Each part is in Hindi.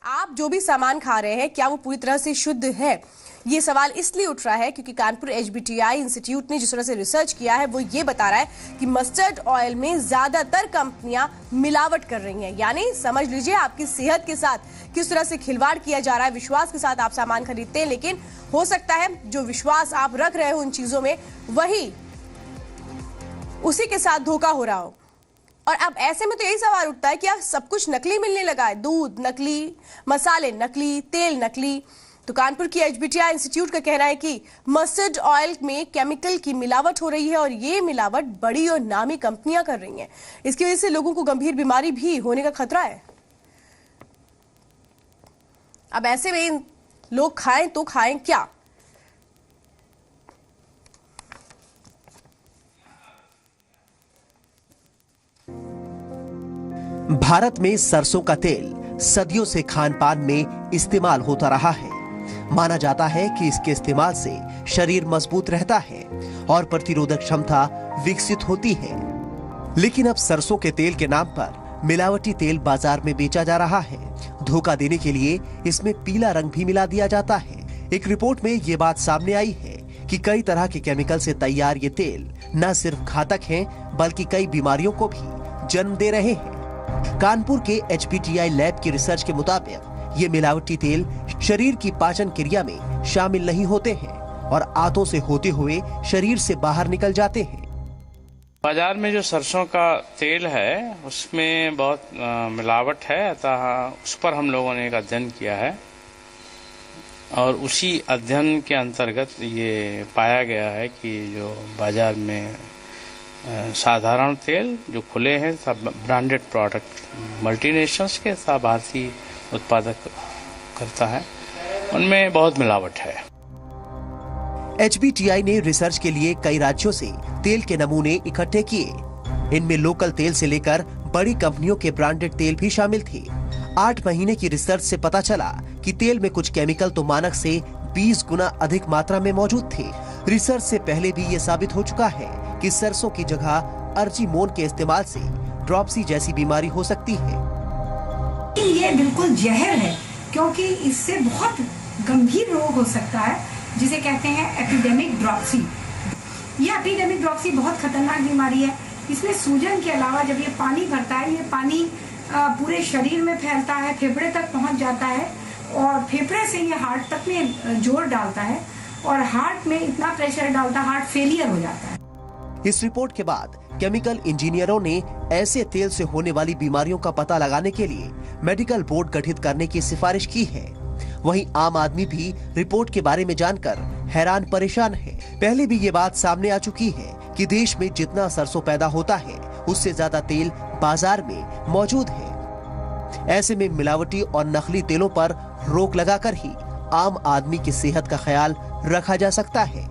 आप जो भी सामान खा रहे हैं क्या वो पूरी तरह से शुद्ध है? ये सवाल इसलिए उठ रहा है क्योंकि कानपुर एचबीटीआई इंस्टीट्यूट ने जिस तरह से रिसर्च किया है वो ये बता रहा है कि मस्टर्ड ऑयल में ज्यादातर कंपनियां मिलावट कर रही हैं। यानी समझ लीजिए आपकी सेहत के साथ किस तरह से खिलवाड़ किया जा रहा है। विश्वास के साथ आप सामान खरीदते हैं, लेकिन हो सकता है जो विश्वास आप रख रहे हो उन चीजों में वही उसी के साथ धोखा हो रहा हो। और अब ऐसे में तो यही सवाल उठता है कि यार सब कुछ नकली मिलने लगा है, दूध नकली, मसाले नकली, तेल नकली। तो कानपुर की एचबीटीआई इंस्टीट्यूट का कहना है कि मस्टर्ड ऑयल में केमिकल की मिलावट हो रही है और ये मिलावट बड़ी और नामी कंपनियां कर रही हैं। इसकी वजह से लोगों को गंभीर बीमारी भी होने का खतरा है। अब ऐसे में लोग खाएं तो खाएं क्या? भारत में सरसों का तेल सदियों से खान पान में इस्तेमाल होता रहा है। माना जाता है कि इसके इस्तेमाल से शरीर मजबूत रहता है और प्रतिरोधक क्षमता विकसित होती है। लेकिन अब सरसों के तेल के नाम पर मिलावटी तेल बाजार में बेचा जा रहा है। धोखा देने के लिए इसमें पीला रंग भी मिला दिया जाता है। एक रिपोर्ट में ये बात सामने आई है कि कई तरह के केमिकल से तैयार ये तेल न सिर्फ घातक हैं, बल्कि कई बीमारियों को भी जन्म दे रहे हैं। कानपुर के एचबीटीआई लैब की रिसर्च के मुताबिक ये मिलावटी तेल शरीर की पाचन क्रिया में शामिल नहीं होते हैं और आंतों से होते हुए शरीर से बाहर निकल जाते हैं। बाजार में जो सरसों का तेल है उसमें बहुत मिलावट है, अतः उस पर हम लोगों ने एक अध्ययन किया है और उसी अध्ययन के अंतर्गत ये पाया गया है कि जो बाजार में साधारण तेल जो खुले हैं सब ब्रांडेड प्रोडक्ट मल्टीनेशनल्स के सब भारतीय उत्पादक करता है, उनमें बहुत मिलावट है। एचबीटीआई ने रिसर्च के लिए कई राज्यों से तेल के नमूने इकट्ठे किए। इनमें लोकल तेल से लेकर बड़ी कंपनियों के ब्रांडेड तेल भी शामिल थे। 8 महीने की रिसर्च से पता चला कि तेल में कुछ केमिकल तो मानक से 20 गुना अधिक मात्रा में मौजूद थे। रिसर्च से पहले भी ये साबित हो चुका है कि सरसों की जगह अर्जिमोन के इस्तेमाल से ड्रॉप्सी जैसी बीमारी हो सकती है। ये बिल्कुल जहर है क्योंकि इससे बहुत गंभीर रोग हो सकता है जिसे कहते हैं एपिडेमिक ड्रॉप्सी। यह एपिडेमिक ड्रॉप्सी बहुत खतरनाक बीमारी है। इसमें सूजन के अलावा जब ये पानी भरता है, ये पानी पूरे शरीर में फैलता है, फेफड़े तक पहुंच जाता है और फेफड़े से ये हार्ट तक में जोर डालता है और हार्ट में इतना प्रेशर डालता है, हार्ट फेलियर हो जाता है। इस रिपोर्ट के बाद केमिकल इंजीनियरों ने ऐसे तेल से होने वाली बीमारियों का पता लगाने के लिए मेडिकल बोर्ड गठित करने की सिफारिश की है। वहीं आम आदमी भी रिपोर्ट के बारे में जानकर हैरान परेशान है। पहले भी ये बात सामने आ चुकी है कि देश में जितना सरसों पैदा होता है उससे ज्यादा तेल बाजार में मौजूद है। ऐसे में मिलावटी और नकली तेलों पर रोक लगाकर ही आम आदमी की सेहत का ख्याल रखा जा सकता है।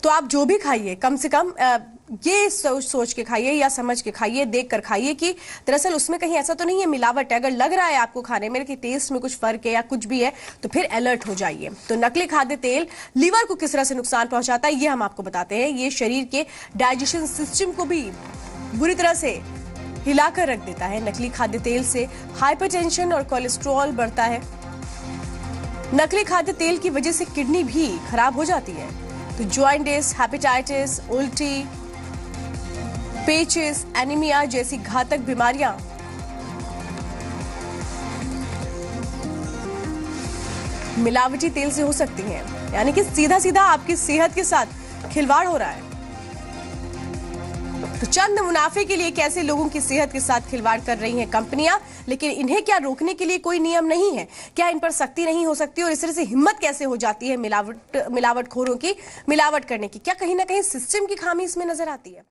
तो आप जो भी खाइए कम से कम ये सोच के खाइए या समझ के खाइए, देख कर खाइए कि दरअसल उसमें कहीं ऐसा तो नहीं है मिलावट है। अगर लग रहा है आपको खाने में कि टेस्ट में कुछ फर्क है या कुछ भी है तो फिर अलर्ट हो जाइए। तो नकली खाद्य तेल लीवर को किस तरह से नुकसान पहुंचाता है ये हम आपको बताते हैं। ये शरीर के डाइजेशन सिस्टम को भी बुरी तरह से हिलाकर रख देता है। नकली खाद्य तेल से हाइपरटेंशन और कोलेस्ट्रॉल बढ़ता है। नकली खाद्य तेल की वजह से किडनी भी खराब हो जाती है। तो जॉइंटिस, हेपेटाइटिस, उल्टी, पेचिस, एनीमिया जैसी घातक बीमारियां मिलावटी तेल से हो सकती हैं। यानी कि सीधा सीधा आपकी सेहत के साथ खिलवाड़ हो रहा है। तो चंद मुनाफे के लिए कैसे लोगों की सेहत के साथ खिलवाड़ कर रही हैं कंपनियां, लेकिन इन्हें क्या रोकने के लिए कोई नियम नहीं है? क्या इन पर सख्ती नहीं हो सकती? और इस तरह से हिम्मत कैसे हो जाती है मिलावटखोरों की मिलावट करने की? क्या कहीं ना कहीं सिस्टम की खामी इसमें नजर आती है?